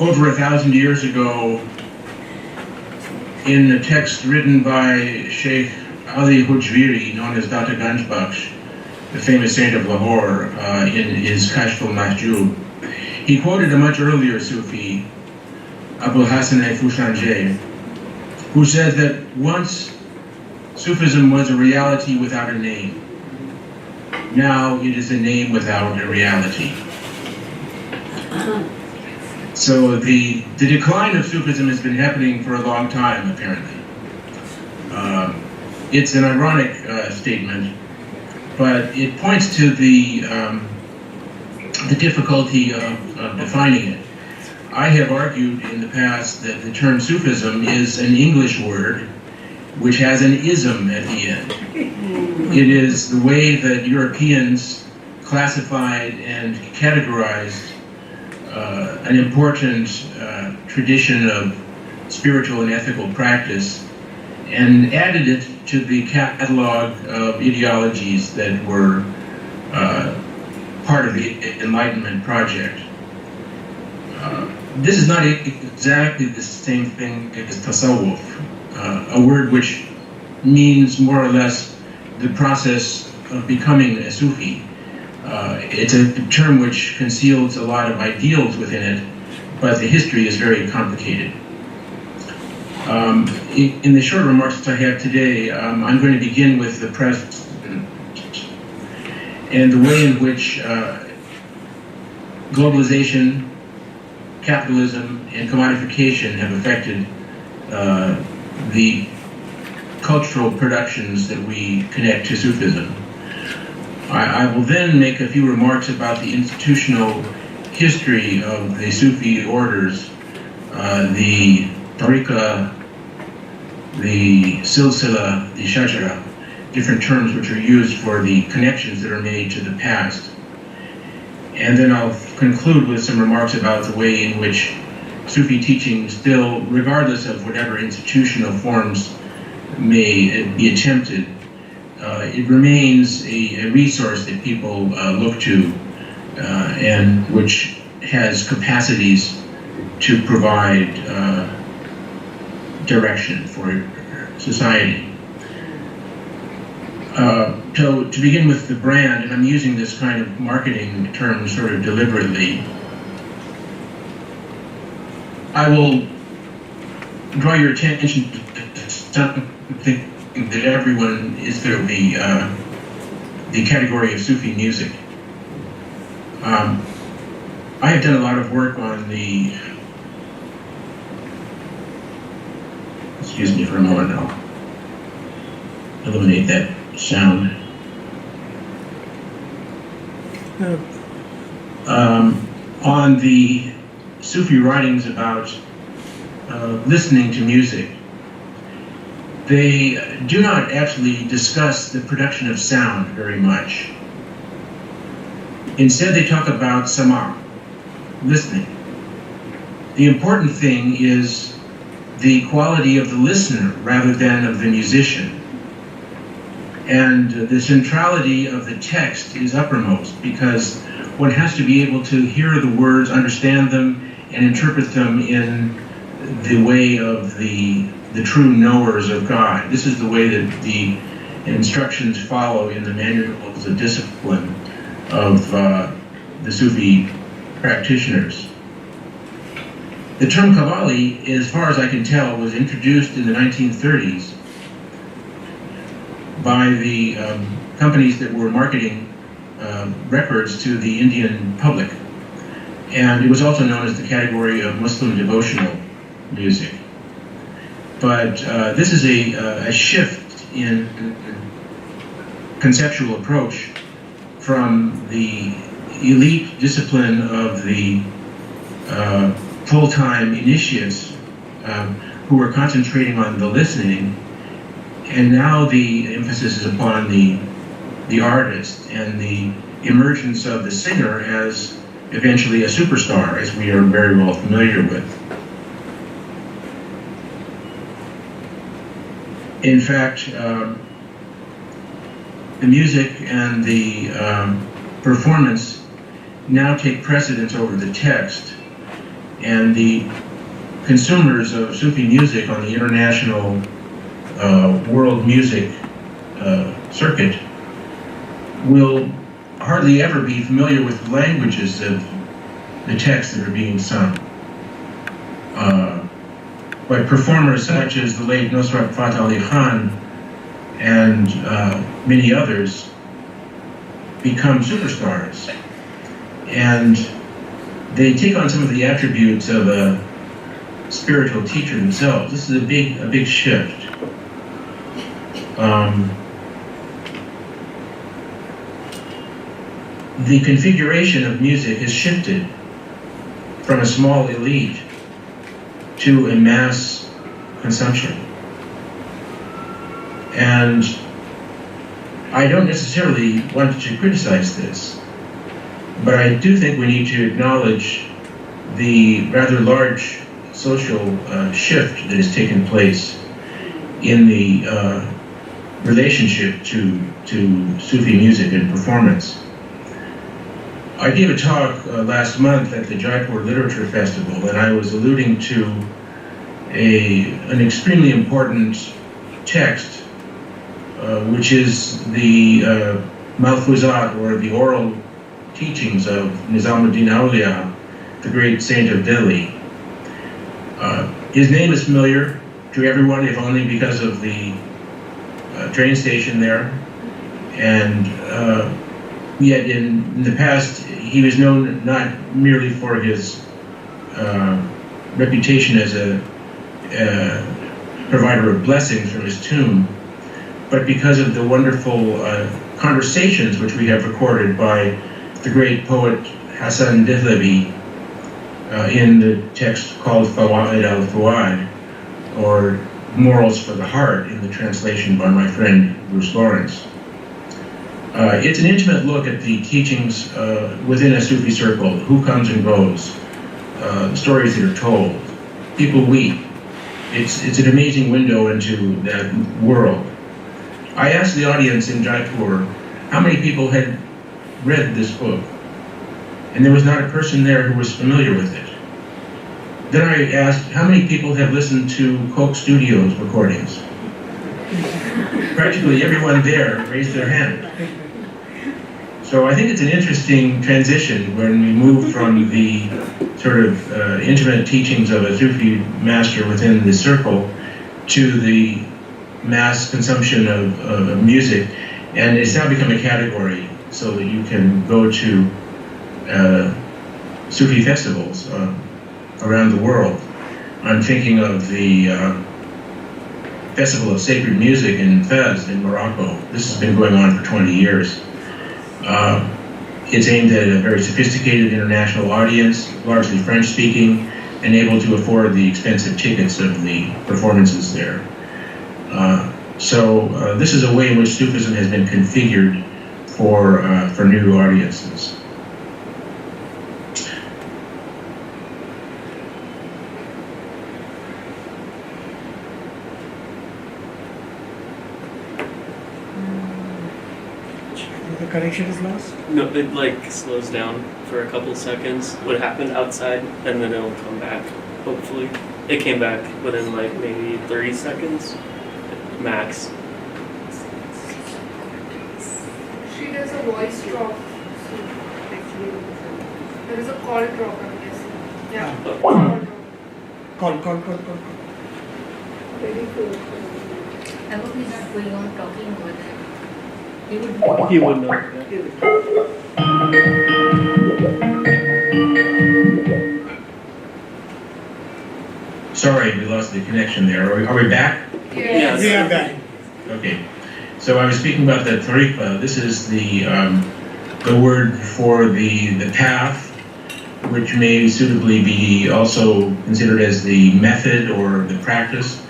over 1,000 years ago, in a text written by Sheikh Ali Hujwiri, known as Data Ganj, the famous saint of Lahore, in his Kashf al-Mahjub, he quoted a much earlier Sufi, Abul Hasan al-Fushanjeh, who said that once Sufism was a reality without a name. Now it is a name without a reality. So the decline of Sufism has been happening for a long time, apparently. It's an ironic statement, but it points to the difficulty of defining it. I have argued in the past that the term Sufism is an English word which has an ism at the end. It is the way that Europeans classified and categorized an important tradition of spiritual and ethical practice and added it to the catalog of ideologies that were part of the Enlightenment project. This is not exactly the same thing as tasawwuf, a word which means more or less the process of becoming a Sufi. It's a term which conceals a lot of ideals within it, but the history is very complicated. In the short remarks I have today, I'm going to begin with the present and the way in which globalization, capitalism, and commodification have affected the cultural productions that we connect to Sufism. I will then make a few remarks about the institutional history of the Sufi orders, the tariqa, the silsila, the shajara, different terms which are used for the connections that are made to the past. And then I'll conclude with some remarks about the way in which Sufi teaching still, regardless of whatever institutional forms may be attempted, it remains a resource that people look to and which has capacities to provide direction for society. So to begin with the brand, and I'm using this kind of marketing term sort of deliberately, I will draw your attention to something that everyone is the category of Sufi music. I have done a lot of work on the, excuse me for a moment, I'll eliminate that sound. On the Sufi writings about listening to music, they do not actually discuss the production of sound very much. Instead, they talk about sama', listening. The important thing is the quality of the listener rather than of the musician. And the centrality of the text is uppermost because one has to be able to hear the words, understand them, and interpret them in the way of the true knowers of God. This is the way that the instructions follow in the manuals of discipline of the Sufi practitioners. The term Qawwali, as far as I can tell, was introduced in the 1930s by the companies that were marketing records to the Indian public. And it was also known as the category of Muslim devotional music. But this is a shift in conceptual approach from the elite discipline of the full-time initiates who were concentrating on the listening, and now the emphasis is upon the artist and the emergence of the singer as eventually a superstar, as we are very well familiar with. In fact, the music and the performance now take precedence over the text. And the consumers of Sufi music on the international world music circuit will hardly ever be familiar with the languages of the texts that are being sung. But performers such as the late Nusrat Fateh Ali Khan and many others become superstars. And they take on some of the attributes of a spiritual teacher themselves. This is a big shift. The configuration of music has shifted from a small elite to a mass consumption. And I don't necessarily want to criticize this, but I do think we need to acknowledge the rather large social shift that has taken place in the relationship to Sufi music and performance. I gave a talk last month at the Jaipur Literature Festival, and I was alluding to an extremely important text, which is the Malfuzat, or the oral teachings of Nizamuddin Auliya, the great saint of Delhi. His name is familiar to everyone, if only because of the train station there. And yet in the past, he was known not merely for his reputation as a provider of blessings from his tomb, but because of the wonderful conversations which we have recorded by the great poet Hassan Dehlavi in the text called Fawaid al-Fuad, or Morals for the Heart, in the translation by my friend Bruce Lawrence. It's an intimate look at the teachings within a Sufi circle, who comes and goes, the stories that are told. People weep. It's an amazing window into that world. I asked the audience in Jaipur how many people had read this book, and there was not a person there who was familiar with it. Then I asked how many people have listened to Coke Studios recordings. Practically everyone there raised their hand. So I think it's an interesting transition when we move from the sort of intimate teachings of a Sufi master within the circle to the mass consumption of music. And it's now become a category so that you can go to Sufi festivals around the world. I'm thinking of the Festival of Sacred Music in Fez in Morocco. This has been going on for 20 years. It's aimed at a very sophisticated international audience, largely French-speaking, and able to afford the expensive tickets of the performances there. So this is a way in which Sufism has been configured for new audiences. The connection is lost? No, it like slows down for a couple seconds. What happened outside, and then it'll come back, hopefully. It came back within like maybe 30 seconds, max. She does a voice drop. There is a call drop, I'm guessing. Yeah. Call. Very cool. I hope he's not going on talking over there. He would know. Sorry, we lost the connection there. Are we back? Yes. Yeah, back. Okay. So I was speaking about the tariqa. This is the word for the path, which may suitably be also considered as the method or the practice.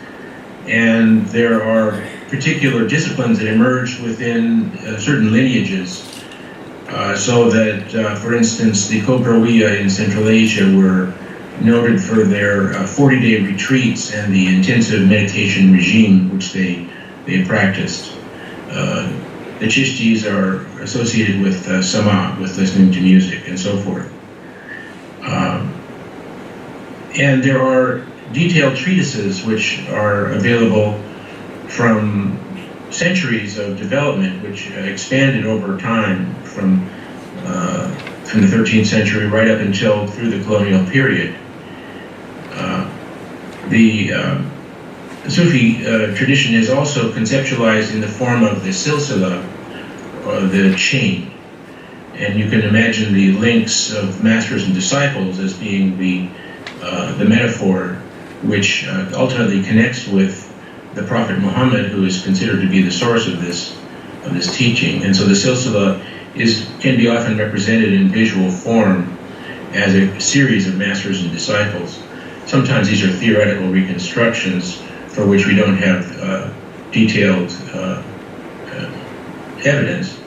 And there are particular disciplines that emerge within certain lineages, so that, for instance, the Kobrawiya in Central Asia were noted for their 40-day retreats and the intensive meditation regime which they practiced. The Chishtis are associated with sama, with listening to music and so forth. And there are detailed treatises which are available from centuries of development, which expanded over time from the 13th century right up until through the colonial period. The Sufi tradition is also conceptualized in the form of the silsila, or the chain. And you can imagine the links of masters and disciples as being the metaphor which ultimately connects with the Prophet Muhammad, who is considered to be the source of this teaching. And so the silsila can be often represented in visual form as a series of masters and disciples. Sometimes these are theoretical reconstructions for which we don't have detailed evidence,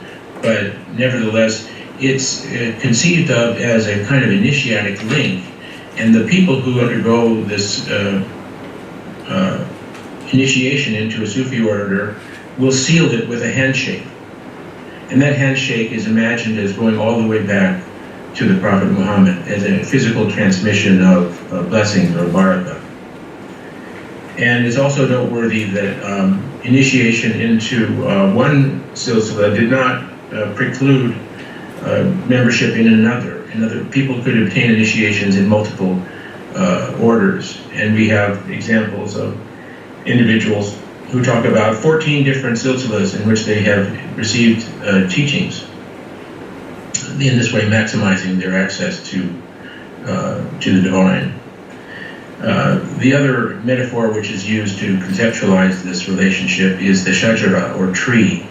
but nevertheless, it's conceived of as a kind of initiatic link, and the people who undergo this initiation into a Sufi order will seal it with a handshake. And that handshake is imagined as going all the way back to the Prophet Muhammad as a physical transmission of blessings or barakah. And it's also noteworthy that initiation into one silsila did not preclude membership in another. People could obtain initiations in multiple orders, and we have examples of individuals who talk about 14 different silsilas in which they have received teachings, in this way maximizing their access to the divine. The other metaphor which is used to conceptualize this relationship is the shajara, or tree.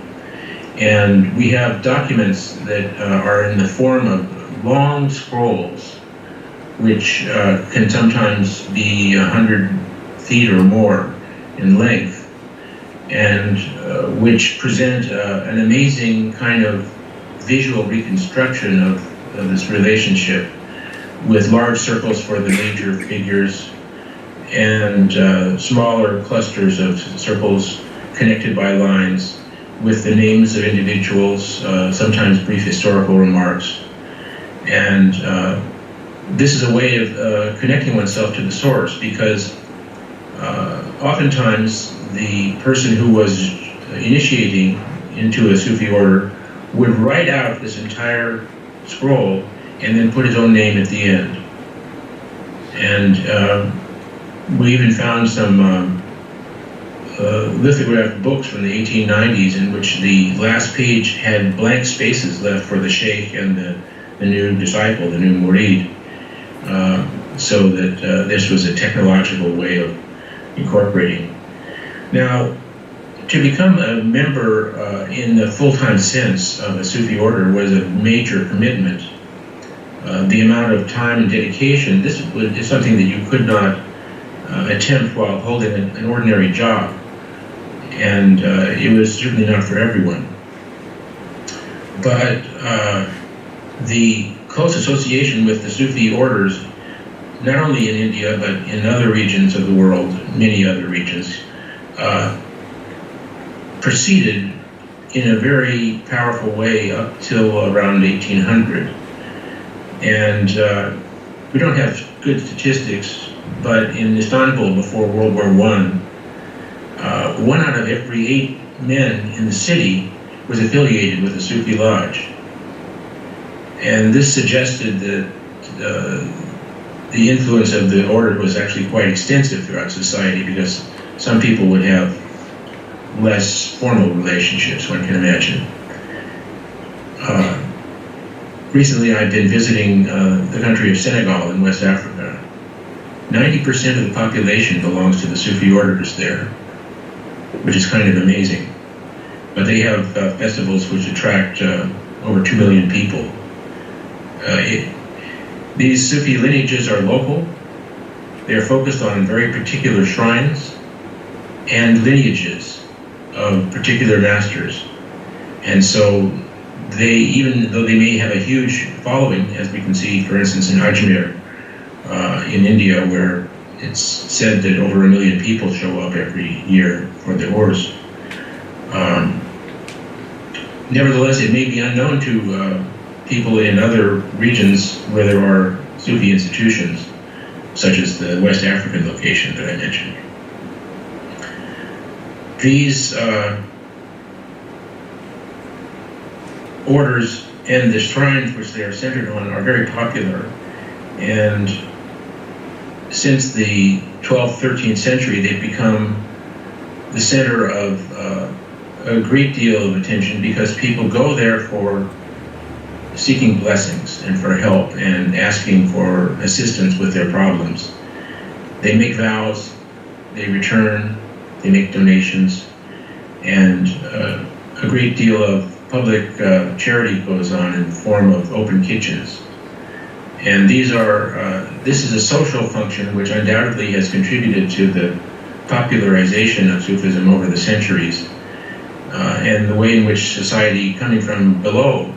And we have documents that are in the form of long scrolls, which can sometimes be 100 feet or more in length, and which present an amazing kind of visual reconstruction of this relationship, with large circles for the major figures and smaller clusters of circles connected by lines with the names of individuals, sometimes brief historical remarks. And this is a way of connecting oneself to the source, because oftentimes the person who was initiating into a Sufi order would write out this entire scroll and then put his own name at the end. And we even found some lithographed books from the 1890s in which the last page had blank spaces left for the sheikh and the new disciple, the new murid, so that this was a technological way of incorporating. Now, to become a member in the full-time sense of a Sufi order was a major commitment. The amount of time and dedication, this is something that you could not attempt while holding an ordinary job. And it was certainly not for everyone. But the close association with the Sufi orders, not only in India, but in other regions of the world, many other regions, proceeded in a very powerful way up till around 1800. And we don't have good statistics, but in Istanbul before World War I, 1 out of every 8 men in the city was affiliated with a Sufi lodge. And this suggested that the influence of the order was actually quite extensive throughout society, because some people would have less formal relationships, one can imagine. Recently I've been visiting the country of Senegal in West Africa. 90% of the population belongs to the Sufi orders there, which is kind of amazing. But they have festivals which attract over 2 million people. These Sufi lineages are local. They are focused on very particular shrines and lineages of particular masters. And so they, even though they may have a huge following, as we can see, for instance, in Ajmer, in India, where it's said that over 1 million people show up every year for the Urs. Nevertheless, it may be unknown to people in other regions where there are Sufi institutions. such as the West African location that I mentioned. These orders and the shrines which they are centered on are very popular, and since the 12th, 13th century, they've become the center of a great deal of attention because people go there for seeking blessings and for help and asking for assistance with their problems. They make vows, they return, they make donations, and a great deal of public charity goes on in the form of open kitchens. And these are, this is a social function which undoubtedly has contributed to the popularization of Sufism over the centuries, and the way in which society coming from below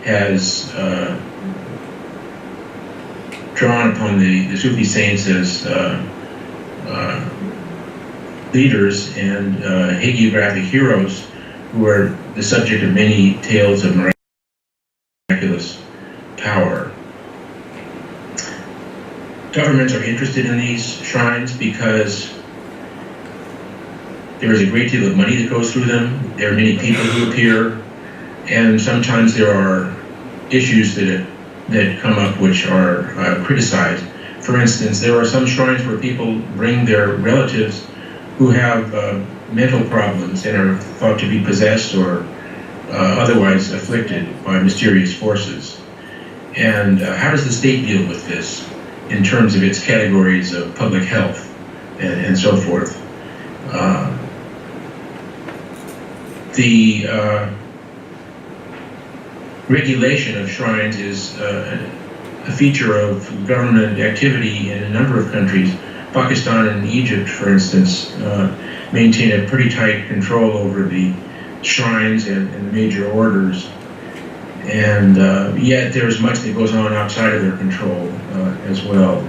has drawn upon the Sufi saints as leaders and hagiographic heroes who are the subject of many tales of miraculous power. Governments are interested in these shrines because there is a great deal of money that goes through them. There are many people who appear, and sometimes there are issues that come up which are criticized. For instance, there are some shrines where people bring their relatives who have mental problems and are thought to be possessed or otherwise afflicted by mysterious forces. And how does the state deal with this in terms of its categories of public health and so forth? The regulation of shrines is a feature of government activity in a number of countries. Pakistan and Egypt, for instance, maintain a pretty tight control over the shrines and the major orders. And yet there's much that goes on outside of their control as well.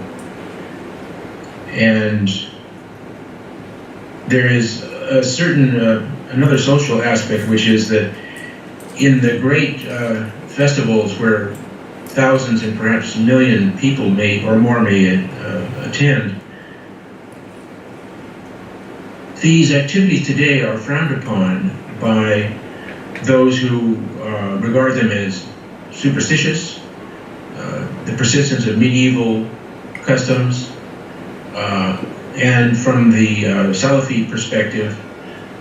And there is a certain, another social aspect, which is that in the great festivals where thousands and perhaps a million people may or more may attend, these activities today are frowned upon by those who regard them as superstitious, the persistence of medieval customs, and from the Salafi perspective,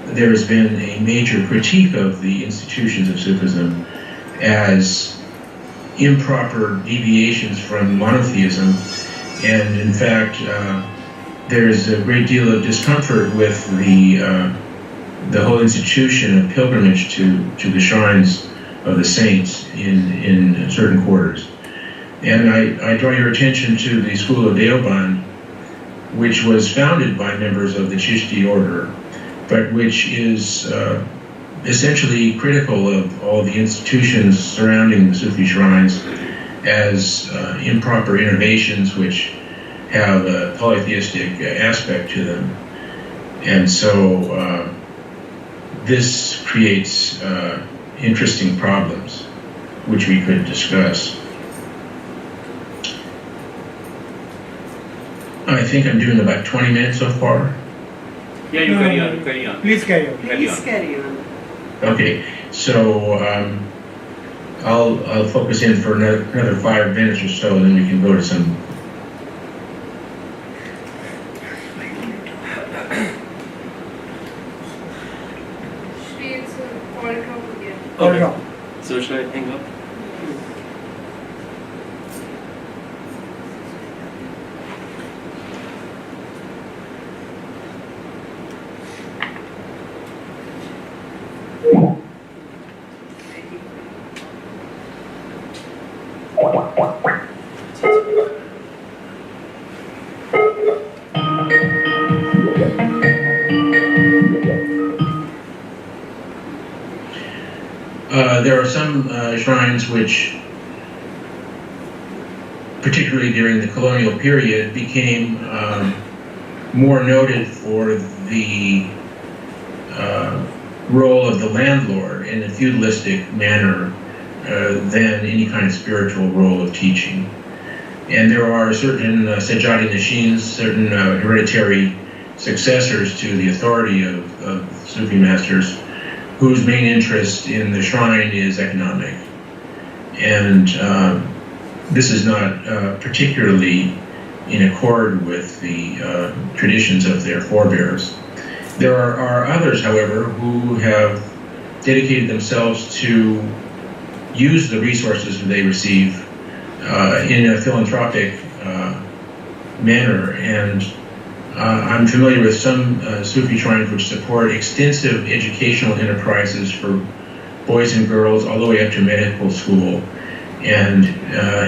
there has been a major critique of the institutions of Sufism as improper deviations from monotheism, and in fact, there is a great deal of discomfort with the whole institution of pilgrimage to the shrines of the saints in certain quarters. And I draw your attention to the school of Deoband, which was founded by members of the Chishti order, but which is essentially critical of all the institutions surrounding the Sufi shrines as improper innovations which have a polytheistic aspect to them. And so this creates interesting problems which we could discuss. I think I'm doing about 20 minutes so far. Yeah, you carry on, carry on. Please carry on. Please carry on. Okay, so I'll focus in for another 5 minutes or so, and then we can go to some. She's called it off again. Hold Okay. on. So should I hang up? There are some shrines which, particularly during the colonial period, became more noted for the role of the landlord in a feudalistic manner than any kind of spiritual role of teaching. And there are certain Sejadi Nashins, certain hereditary successors to the authority of Sufi masters, whose main interest in the shrine is economic. And this is not particularly in accord with the traditions of their forebears. There are others, however, who have dedicated themselves to use the resources that they receive in a philanthropic manner. And I'm familiar with some Sufi shrines which support extensive educational enterprises for boys and girls all the way up to medical school, and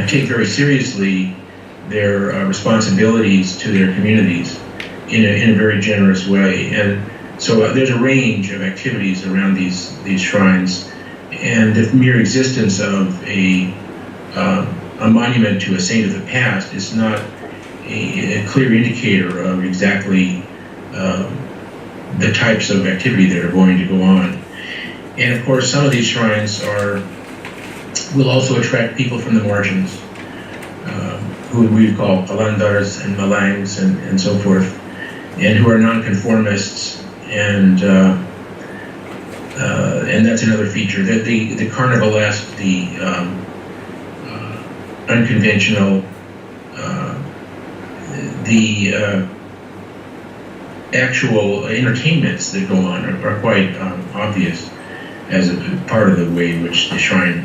take very seriously their responsibilities to their communities in a very generous way. And so there's a range of activities around these shrines, and the mere existence of a monument to a saint of the past is not a clear indicator of exactly the types of activity that are going to go on. And of course, some of these shrines will also attract people from the margins, who we call Qalandars and Malangs and so forth, and who are nonconformists, and that's another feature. That the carnivalesque, the unconventional, the actual entertainments that go on are quite obvious as a part of the way in which the shrine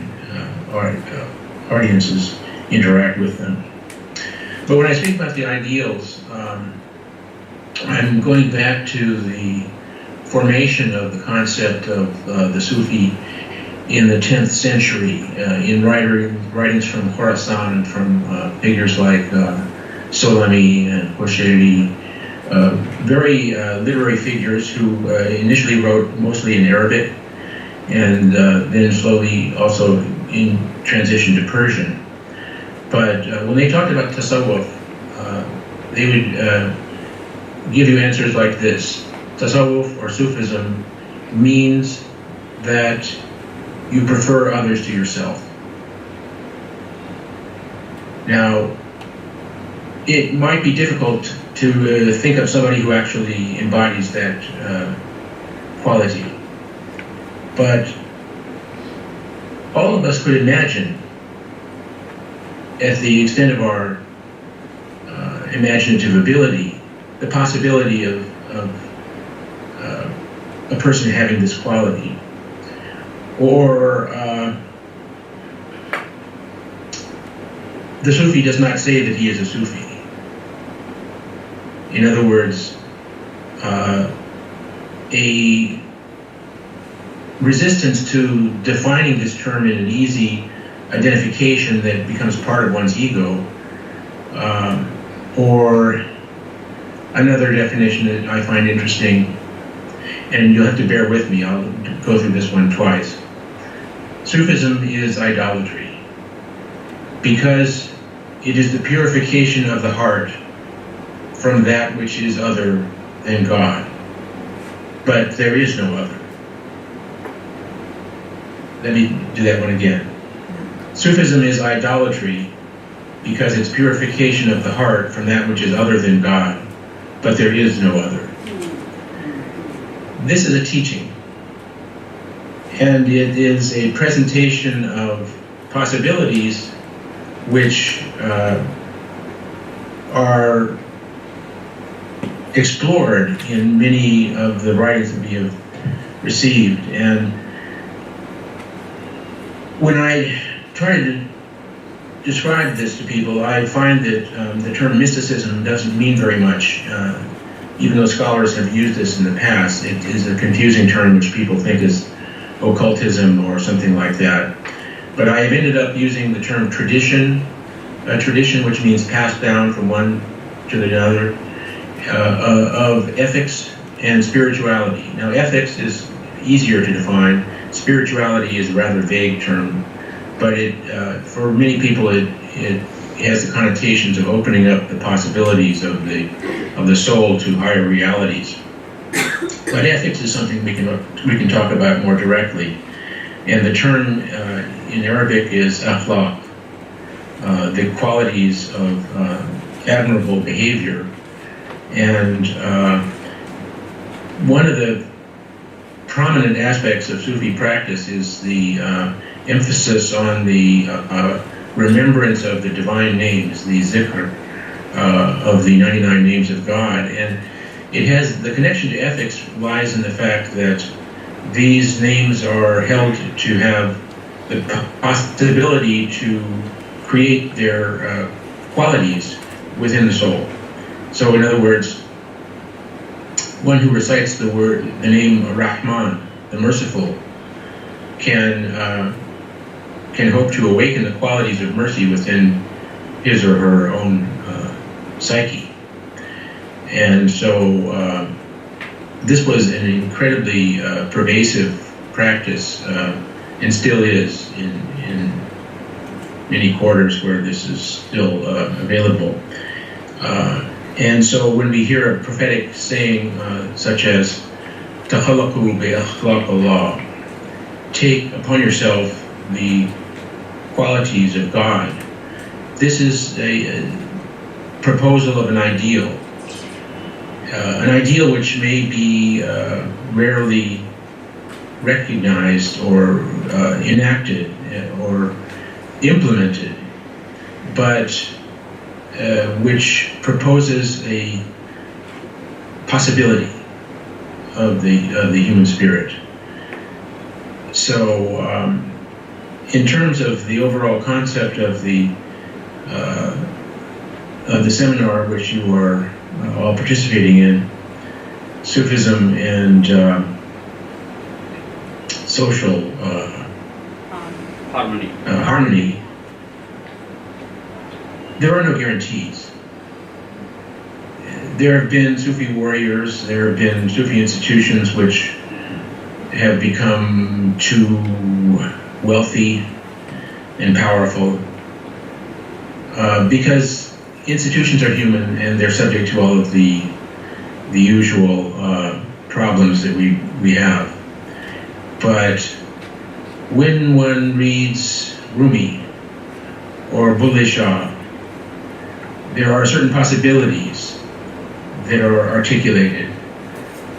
audiences interact with them. But when I speak about the ideals, I'm going back to the formation of the concept of the Sufi in the 10th century, in writings from Khorasan, from figures like Solami and Qushayri, very literary figures who initially wrote mostly in Arabic, and then slowly also in transition to Persian. But when they talked about tasawwuf, they would give you answers like this. Tasawwuf or Sufism means that you prefer others to yourself. Now, it might be difficult to think of somebody who actually embodies that quality, but all of us could imagine, at the extent of our imaginative ability, the possibility of a person having this quality. Or the Sufi does not say that he is a Sufi. In other words, a resistance to defining this term in an easy identification that becomes part of one's ego, or another definition that I find interesting, and you'll have to bear with me, I'll go through this one twice. Sufism is idolatry because it is the purification of the heart from that which is other than God. But there is no other. Let me do that one again. Sufism is idolatry because it's purification of the heart from that which is other than God, but there is no other. This is a teaching, and it is a presentation of possibilities which are explored in many of the writings that we have received. And when I try to describe this to people, I find that the term mysticism doesn't mean very much. Even though scholars have used this in the past, it is a confusing term which people think is occultism or something like that. But I have ended up using the term tradition, tradition which means passed down from one to the other, of ethics and spirituality. Now, ethics is easier to define. Spirituality is a rather vague term, but for many people it has the connotations of opening up the possibilities of the soul to higher realities. But ethics is something we can talk about more directly, and the term in Arabic is akhlaq, the qualities of admirable behavior. And one of the prominent aspects of Sufi practice is the emphasis on the remembrance of the divine names, the zikr of the 99 names of God. And it has the connection to ethics lies in the fact that these names are held to have the possibility to create their qualities within the soul. So in other words, one who recites the name Rahman, the merciful, can hope to awaken the qualities of mercy within his or her own psyche. And so this was an incredibly pervasive practice, and still is in many quarters where this is still available. And so when we hear a prophetic saying such as "Takhallaqu bi akhlaq Allah," take upon yourself the qualities of God, this is a proposal of an ideal which may be rarely recognized or enacted or implemented, but which proposes a possibility of the human spirit. So, in terms of the overall concept of the seminar, which you are all participating in, Sufism and social harmony, there are no guarantees. There have been Sufi warriors, there have been Sufi institutions which have become too wealthy and powerful because institutions are human and they're subject to all of the usual problems that we have. But when one reads Rumi or Bulleh Shah, there are certain possibilities that are articulated,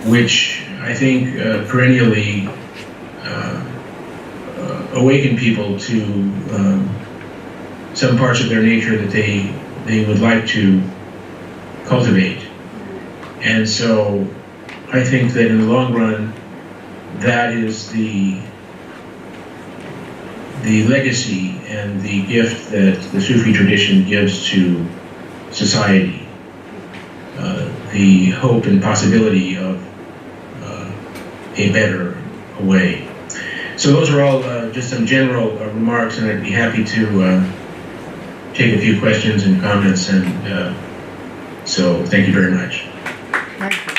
which I think perennially awaken people to some parts of their nature that they would like to cultivate. And so I think that in the long run, that is the legacy and the gift that the Sufi tradition gives to society, the hope and possibility of a better way. So those are all just some general remarks, and I'd be happy to take a few questions and comments, and so thank you very much. Thank you.